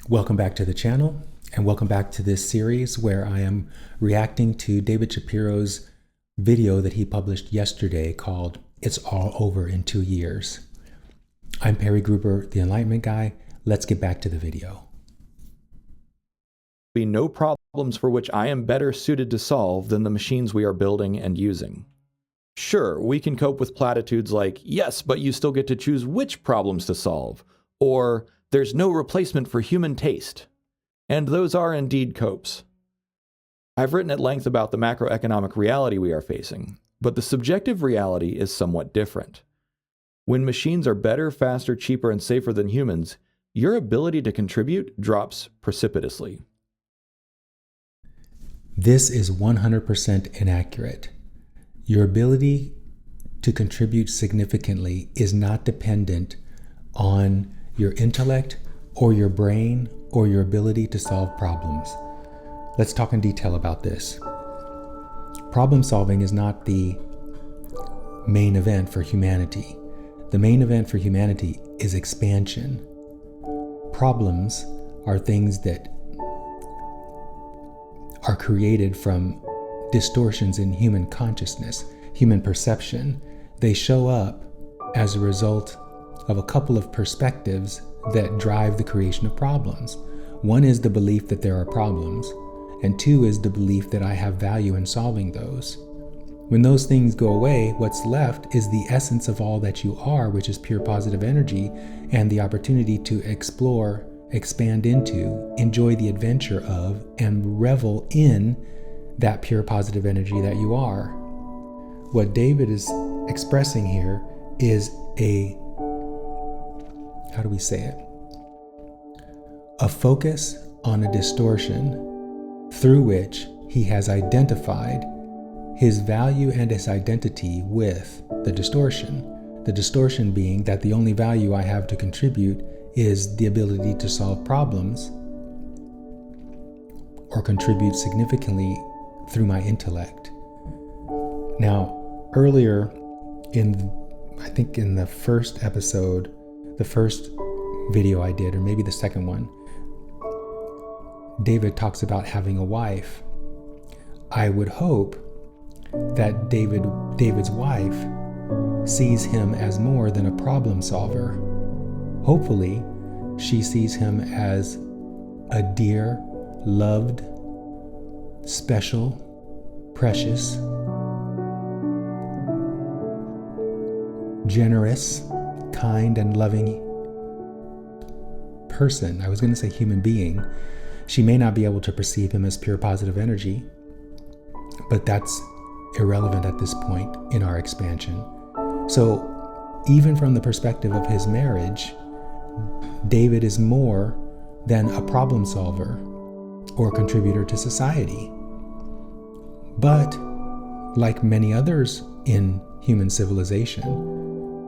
Welcome back to the channel, and welcome back to this series where I am reacting to David Shapiro's video that he published yesterday called It's All Over in 2 Years. I'm Perry Gruber, the Enlightenment Guy. Let's get back to the video. Be no problems for which I am better suited to solve than the machines we are building and using. Sure, we can cope with platitudes like, yes, but you still get to choose which problems to solve, or there's no replacement for human taste. And those are indeed copes. I've written at length about the macroeconomic reality we are facing, but the subjective reality is somewhat different. When machines are better, faster, cheaper, and safer than humans, your ability to contribute drops precipitously. This is 100% inaccurate. Your ability to contribute significantly is not dependent on your intellect or your brain or your ability to solve problems. Let's talk in detail about this. Problem solving is not the main event for humanity. The main event for humanity is expansion. Problems are things that are created from distortions in human consciousness, human perception. They show up as a result of a couple of perspectives that drive the creation of problems. One is the belief that there are problems, and two is the belief that I have value in solving those. When those things go away, what's left is the essence of all that you are, which is pure positive energy, and the opportunity to explore, expand into, enjoy the adventure of, and revel in that pure positive energy that you are. What David is expressing here is a focus on a distortion through which he has identified his value and his identity with the distortion. The distortion being that the only value I have to contribute is the ability to solve problems or contribute significantly through my intellect. Now, earlier I think in the first episode, the first video I did, or maybe the second one, David talks about having a wife. I would hope that David's wife sees him as more than a problem solver. Hopefully, she sees him as a dear, loved, special, precious, generous, kind, and loving person. I was going to say human being. She may not be able to perceive him as pure positive energy, but that's irrelevant at this point in our expansion. So even from the perspective of his marriage, David is more than a problem solver or contributor to society. But like many others in human civilization,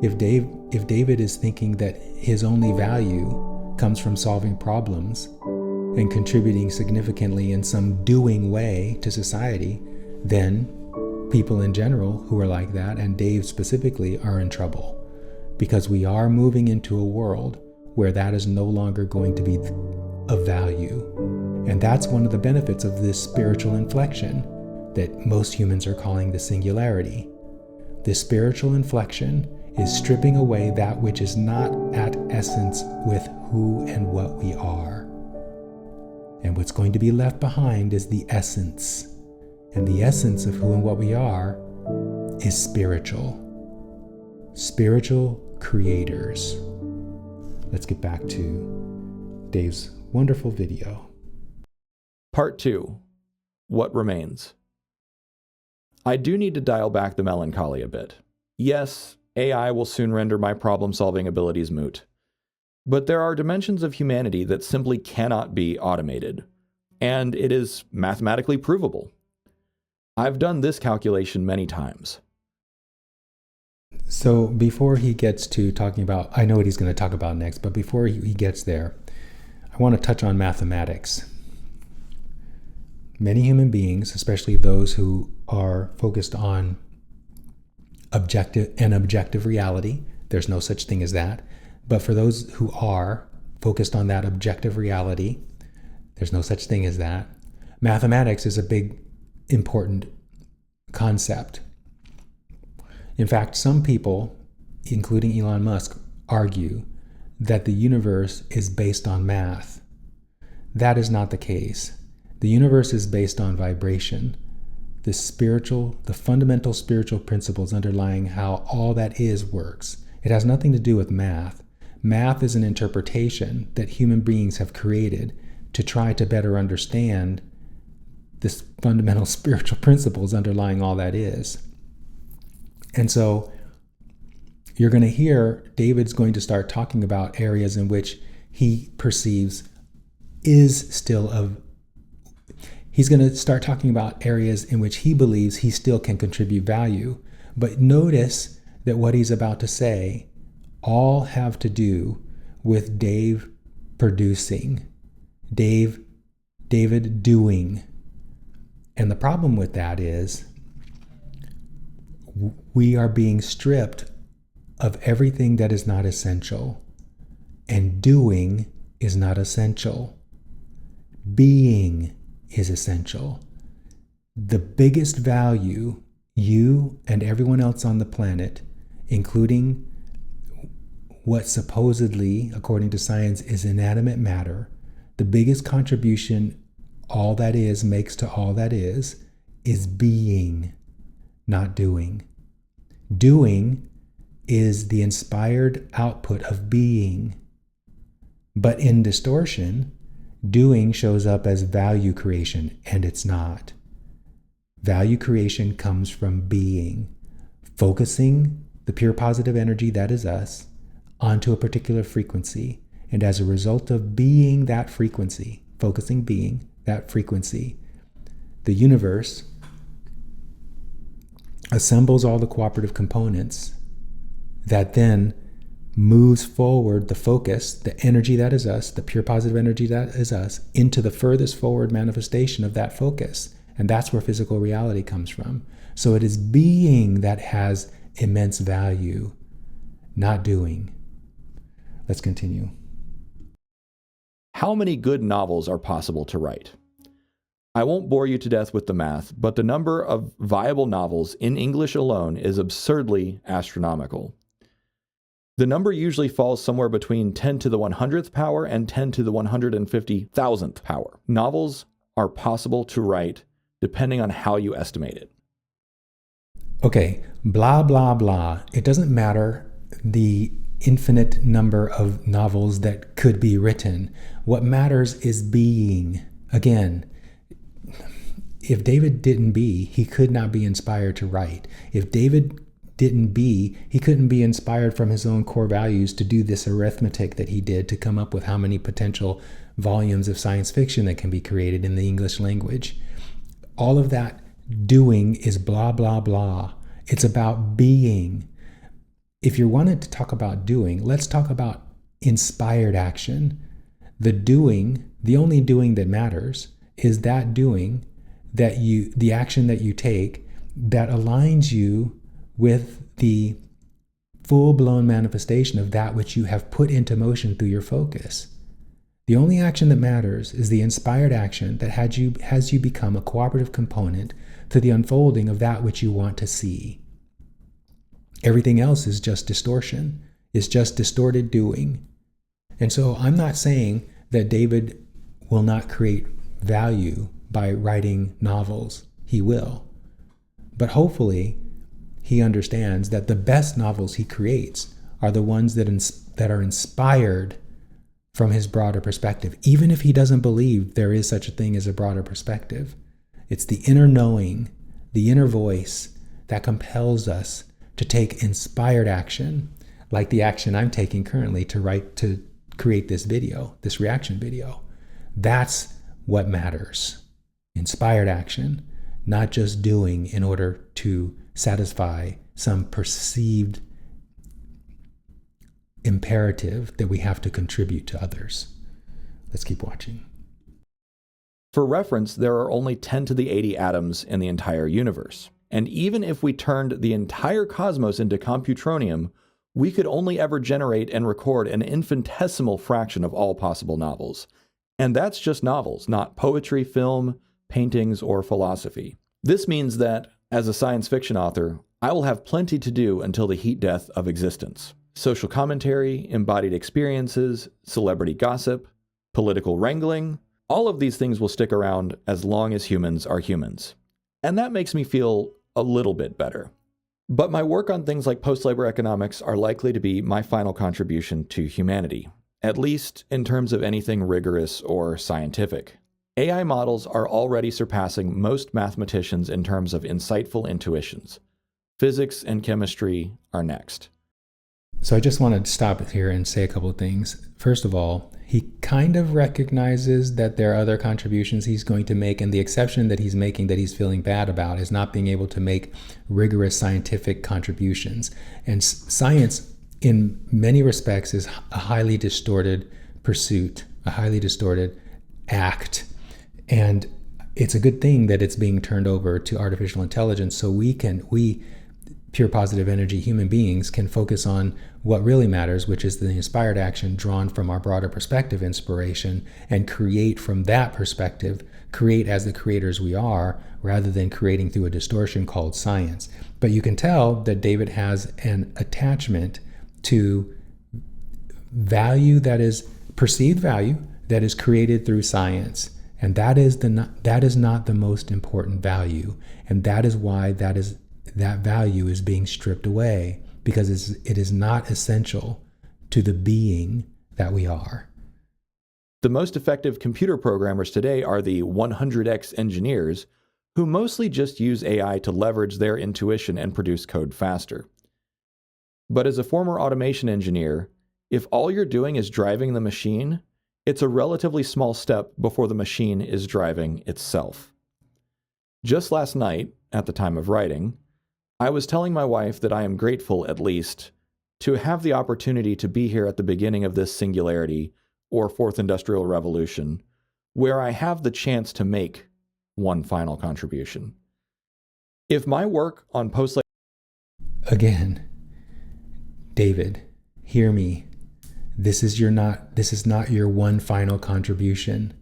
if David is thinking that his only value comes from solving problems and contributing significantly in some doing way to society, then people in general who are like that, and Dave specifically, are in trouble, because we are moving into a world where that is no longer going to be of value. And that's one of the benefits of this spiritual inflection that most humans are calling the singularity. This spiritual inflection is stripping away that which is not at essence with who and what we are. And what's going to be left behind is the essence. And the essence of who and what we are is spiritual. Spiritual creators. Let's get back to Dave's wonderful video. Part 2. What remains? I do need to dial back the melancholy a bit. Yes, AI will soon render my problem-solving abilities moot. But there are dimensions of humanity that simply cannot be automated, and it is mathematically provable. I've done this calculation many times. So before he gets to talking about, I know what he's going to talk about next, but before he gets there, I want to touch on mathematics. Many human beings, especially those who are focused on objective reality, there's no such thing as that, but for those who are focused on that objective reality. There's no such thing as that. Mathematics is a big, important concept. In fact, some people, including Elon Musk, argue that the universe is based on math. That is not the case. The universe is based on vibration, the fundamental spiritual principles underlying how all that is works. It has nothing to do with math. Math is an interpretation that human beings have created to try to better understand this fundamental spiritual principles underlying all that is. And so you're going to hear David's going to start talking about areas in which he perceives he's going to start talking about areas in which he believes he still can contribute value. But notice that what he's about to say all have to do with Dave producing, David doing. And the problem with that is we are being stripped of everything that is not essential. And doing is not essential. Being is essential. The biggest value you and everyone else on the planet, including what supposedly, according to science, is inanimate matter, the biggest contribution all that is makes to all that is being, not doing. Doing is the inspired output of being. But in distortion, doing shows up as value creation, and it's not. Value creation comes from being, focusing the pure positive energy that is us onto a particular frequency. And as a result of being that frequency, focusing being that frequency, the universe assembles all the cooperative components that then moves forward the focus, the energy that is us, the pure positive energy that is us, into the furthest forward manifestation of that focus. And that's where physical reality comes from. So it is being that has immense value, not doing. Let's continue. How many good novels are possible to write? I won't bore you to death with the math, but the number of viable novels in English alone is absurdly astronomical. The number usually falls somewhere between 10 to the 100th power and 10 to the 150,000th power. Novels are possible to write depending on how you estimate it. Okay, blah, blah, blah. It doesn't matter the infinite number of novels that could be written. What matters is being. Again, if David didn't be, he could not be inspired to write. If David didn't be, he couldn't be inspired from his own core values to do this arithmetic that he did to come up with how many potential volumes of science fiction that can be created in the English language. All of that doing is blah, blah, blah. It's about being. If you wanted to talk about doing, let's talk about inspired action. The doing, the only doing that matters, is that doing that the action that you take that aligns you with the full-blown manifestation of that which you have put into motion through your focus. The only action that matters is the inspired action that has you become a cooperative component to the unfolding of that which you want to see. Everything else is just distortion. It's just distorted doing. And so I'm not saying that David will not create value by writing novels. He will. But hopefully, he understands that the best novels he creates are the ones that are inspired from his broader perspective, even if he doesn't believe there is such a thing as a broader perspective. It's the inner knowing, the inner voice that compels us to take inspired action, like the action I'm taking currently to create this video, this reaction video. That's what matters. Inspired action, not just doing in order to satisfy some perceived imperative that we have to contribute to others. Let's keep watching. For reference, there are only 10 to the 80 atoms in the entire universe. And even if we turned the entire cosmos into computronium, we could only ever generate and record an infinitesimal fraction of all possible novels. And that's just novels, not poetry, film, paintings, or philosophy. This means that, as a science fiction author, I will have plenty to do until the heat death of existence. Social commentary, embodied experiences, celebrity gossip, political wrangling, all of these things will stick around as long as humans are humans. And that makes me feel a little bit better. But my work on things like post-labor economics are likely to be my final contribution to humanity, at least in terms of anything rigorous or scientific. AI models are already surpassing most mathematicians in terms of insightful intuitions. Physics and chemistry are next. So I just want to stop here and say a couple of things. First of all, he kind of recognizes that there are other contributions he's going to make, and the exception that he's making that he's feeling bad about is not being able to make rigorous scientific contributions. And science, in many respects, is a highly distorted pursuit, a highly distorted act. And it's a good thing that it's being turned over to artificial intelligence so we pure positive energy human beings can focus on what really matters, which is the inspired action drawn from our broader perspective inspiration, and create from that perspective, create as the creators we are, rather than creating through a distortion called science. But you can tell that David has an attachment to value that is perceived value that is created through science. And that is not the most important value. And that is why that value is being stripped away, because it is not essential to the being that we are. The most effective computer programmers today are the 100x engineers, who mostly just use AI to leverage their intuition and produce code faster. But as a former automation engineer, if all you're doing is driving the machine, it's a relatively small step before the machine is driving itself. Just last night, at the time of writing, I was telling my wife that I am grateful, at least, to have the opportunity to be here at the beginning of this singularity, or Fourth Industrial Revolution, where I have the chance to make one final contribution. If my work on post-labor... Again, David, hear me. This is not your one final contribution.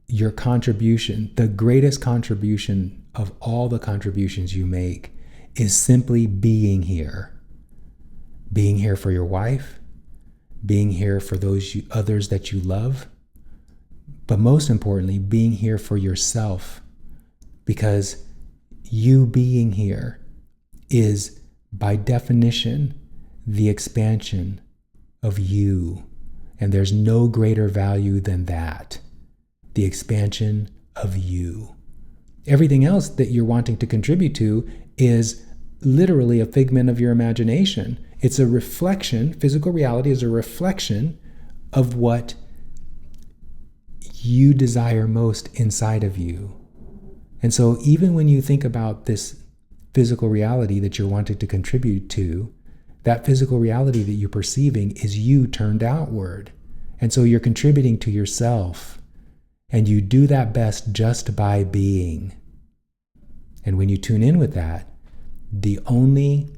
Your contribution, the greatest contribution of all the contributions you make, is simply being here. Being here for your wife, being here for others that you love, but most importantly, being here for yourself, because you being here is, by definition, the expansion of you. And there's no greater value than that, the expansion of you. Everything else that you're wanting to contribute to is literally a figment of your imagination. It's a reflection, physical reality is a reflection of what you desire most inside of you. And so even when you think about this physical reality that you're wanting to contribute to, that physical reality that you're perceiving is you turned outward. And so you're contributing to yourself. And you do that best just by being. And when you tune in with that, the only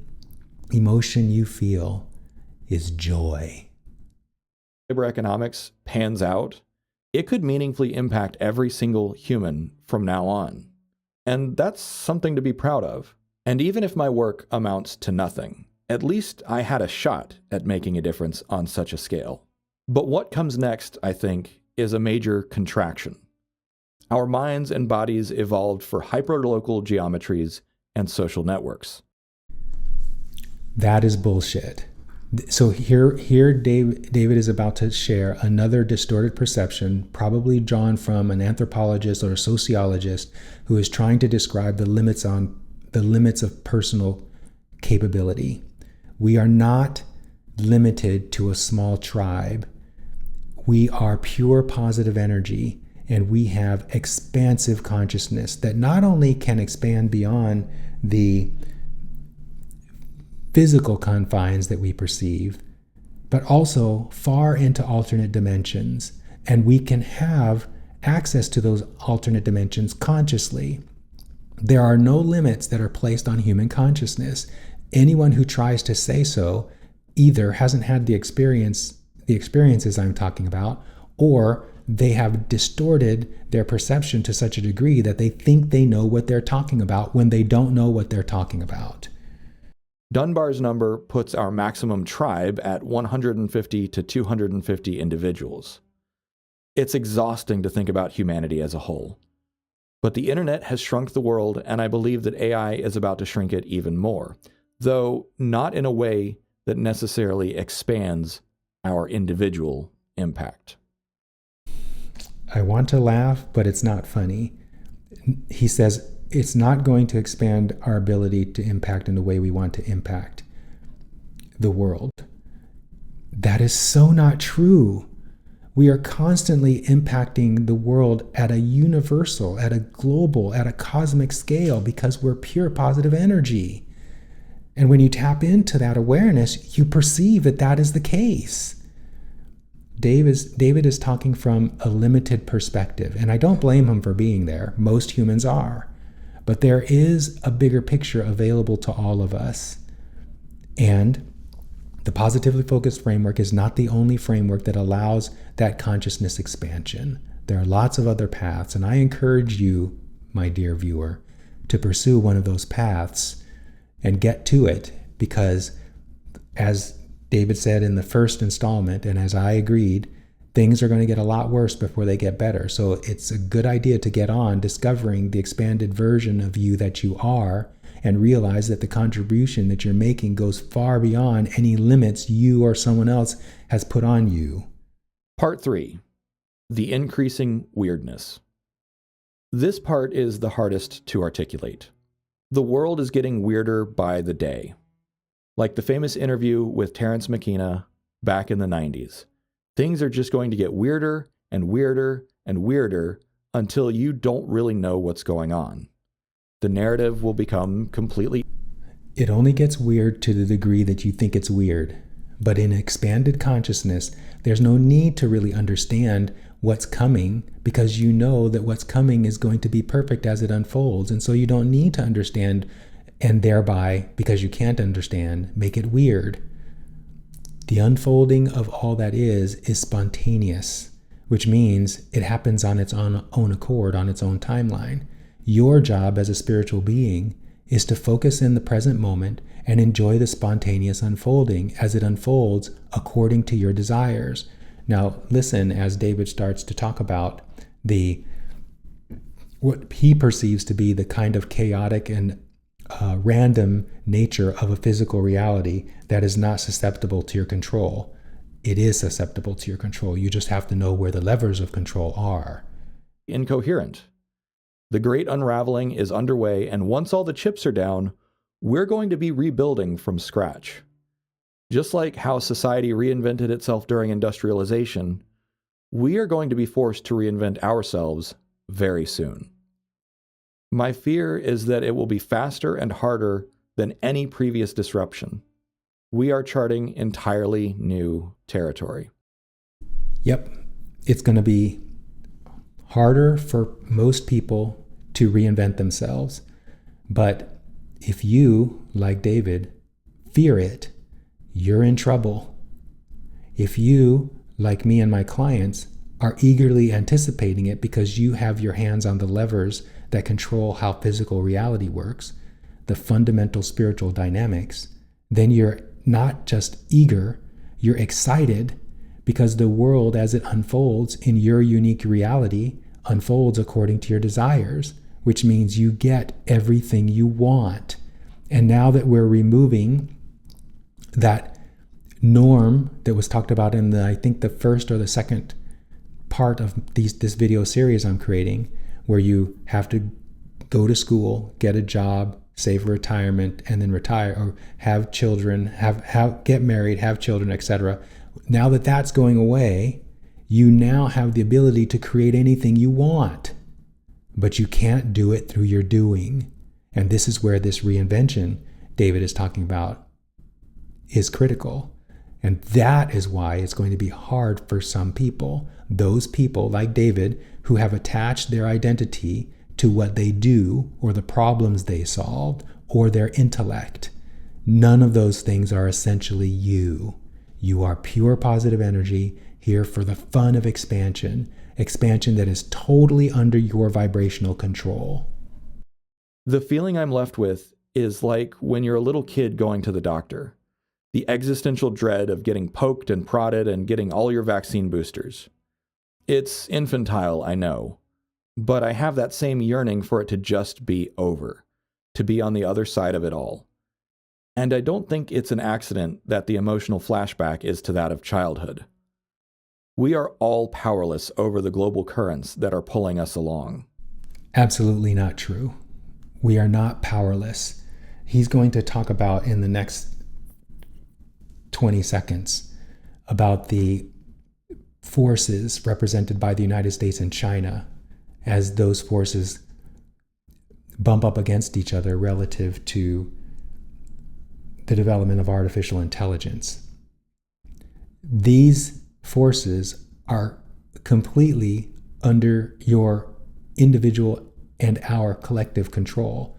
emotion you feel is joy. Labor economics pans out, it could meaningfully impact every single human from now on. And that's something to be proud of. And even if my work amounts to nothing, at least I had a shot at making a difference on such a scale. But what comes next, I think, is a major contraction. Our minds and bodies evolved for hyperlocal geometries and social networks. That is bullshit. So here David is about to share another distorted perception, probably drawn from an anthropologist or a sociologist who is trying to describe the limits of personal capability. We are not limited to a small tribe. We are pure positive energy, and we have expansive consciousness that not only can expand beyond the physical confines that we perceive, but also far into alternate dimensions. And we can have access to those alternate dimensions consciously. There are no limits that are placed on human consciousness. Anyone who tries to say so either hasn't had the experiences I'm talking about, or they have distorted their perception to such a degree that they think they know what they're talking about when they don't know what they're talking about. Dunbar's number puts our maximum tribe at 150 to 250 individuals. It's exhausting to think about humanity as a whole. But the internet has shrunk the world, and I believe that AI is about to shrink it even more, though not in a way that necessarily expands our individual impact. I want to laugh, but it's not funny. He says it's not going to expand our ability to impact in the way we want to impact the world. That is so not true. We are constantly impacting the world at a universal, at a global, at a cosmic scale because we're pure positive energy. And when you tap into that awareness, you perceive that that is the case. David is talking from a limited perspective, and I don't blame him for being there. Most humans are. But there is a bigger picture available to all of us. And the positively focused framework is not the only framework that allows that consciousness expansion. There are lots of other paths, and I encourage you, my dear viewer, to pursue one of those paths and get to it, because as David said in the first installment, and as I agreed, things are going to get a lot worse before they get better. So it's a good idea to get on discovering the expanded version of you that you are, and realize that the contribution that you're making goes far beyond any limits you or someone else has put on you. Part 3. The increasing weirdness. This part is the hardest to articulate. The world is getting weirder by the day. Like the famous interview with Terence McKenna back in the 90s. Things are just going to get weirder and weirder and weirder until you don't really know what's going on. The narrative will become completely... It only gets weird to the degree that you think it's weird. But in expanded consciousness, there's no need to really understand what's coming, because you know that what's coming is going to be perfect as it unfolds. And so you don't need to understand, and thereby, because you can't understand, make it weird. The unfolding of all that is spontaneous, which means it happens on its own accord, on its own timeline. Your job as a spiritual being is to focus in the present moment and enjoy the spontaneous unfolding as it unfolds according to your desires. Now, listen as David starts to talk about what he perceives to be the kind of chaotic and random nature of a physical reality that is not susceptible to your control. It is susceptible to your control. You just have to know where the levers of control are. Incoherent. The great unraveling is underway, and once all the chips are down, we're going to be rebuilding from scratch. Just like how society reinvented itself during industrialization, we are going to be forced to reinvent ourselves very soon. My fear is that it will be faster and harder than any previous disruption. We are charting entirely new territory. Yep, it's going to be harder for most people to reinvent themselves. But if you, like David, fear it, you're in trouble. If you, like me and my clients, are eagerly anticipating it because you have your hands on the levers that control how physical reality works, the fundamental spiritual dynamics, then you're not just eager, you're excited, because the world as it unfolds in your unique reality unfolds according to your desires, which means you get everything you want. And now that we're removing that norm that was talked about in I think the first or the second part of this video series I'm creating, where you have to go to school, get a job, save for retirement, and then retire, or have children, get married, have children, etc. Now that that's going away, you now have the ability to create anything you want, but you can't do it through your doing. And this is where this reinvention David is talking about is critical. And that is why it's going to be hard for some people. Those people, like David, who have attached their identity to what they do, or the problems they solved, or their intellect. None of those things are essentially you. You are pure positive energy here for the fun of expansion that is totally under your vibrational control. The feeling I'm left with is like when you're a little kid going to the doctor. The existential dread of getting poked and prodded and getting all your vaccine boosters. It's infantile, I know, but I have that same yearning for it to just be over, to be on the other side of it all. And I don't think it's an accident that the emotional flashback is to that of childhood. We are all powerless over the global currents that are pulling us along. Absolutely not true. We are not powerless. He's going to talk about in the next 20 seconds about the forces represented by the United States and China as those forces bump up against each other relative to the development of artificial intelligence. These forces are completely under your individual and our collective control.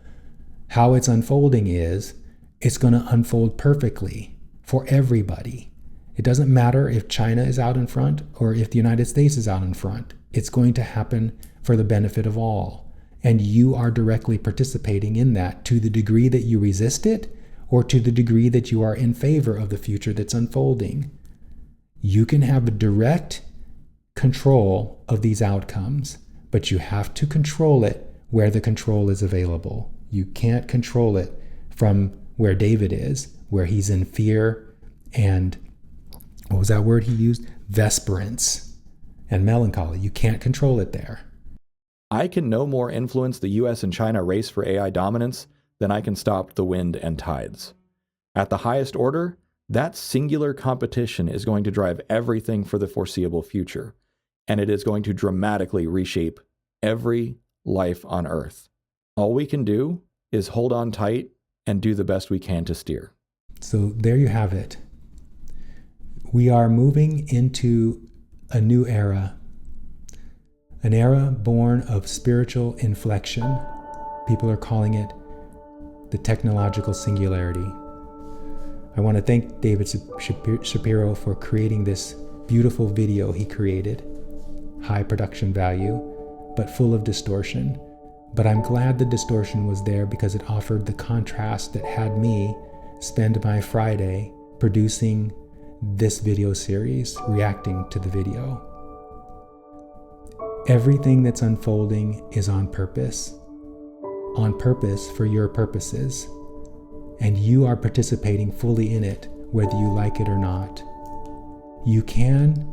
How it's unfolding is, it's going to unfold perfectly for everybody. It doesn't matter if China is out in front or if the United States is out in front. It's going to happen for the benefit of all. And you are directly participating in that to the degree that you resist it or to the degree that you are in favor of the future that's unfolding. You can have a direct control of these outcomes, but you have to control it where the control is available. You can't control it from where David is, where he's in fear and, what was that word he used? Vesperance and melancholy. You can't control it there. I can no more influence the US and China race for AI dominance than I can stop the wind and tides. At the highest order, that singular competition is going to drive everything for the foreseeable future, and it is going to dramatically reshape every life on Earth. All we can do is hold on tight and do the best we can to steer. So there you have it. We are moving into a new era, an era born of spiritual inflection. People are calling it the technological singularity. I want to thank David Shapiro for creating this beautiful video he created. High production value, but full of distortion. But I'm glad the distortion was there because it offered the contrast that had me spend my Friday producing this video series, reacting to the video. Everything that's unfolding is on purpose for your purposes, and you are participating fully in it, whether you like it or not. You can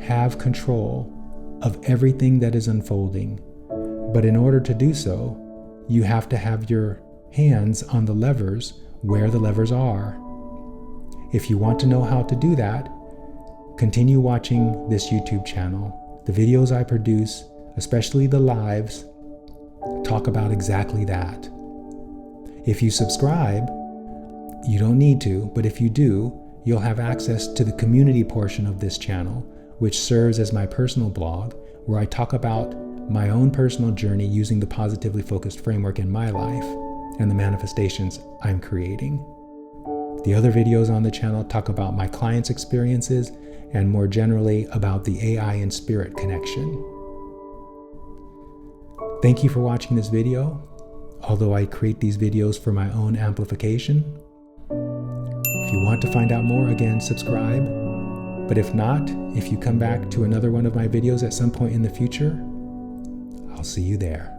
have control of everything that is unfolding, but in order to do so, you have to have your hands on the levers where the levers are. If you want to know how to do that, continue watching this YouTube channel. The videos I produce, especially the lives, talk about exactly that. If you subscribe, you don't need to, but if you do, you'll have access to the community portion of this channel, which serves as my personal blog, where I talk about my own personal journey using the positively focused framework in my life and the manifestations I'm creating. The other videos on the channel talk about my clients' experiences and more generally about the AI and spirit connection. Thank you for watching this video. Although I create these videos for my own amplification. If you want to find out more, again, subscribe. But if not, if you come back to another one of my videos at some point in the future, I'll see you there.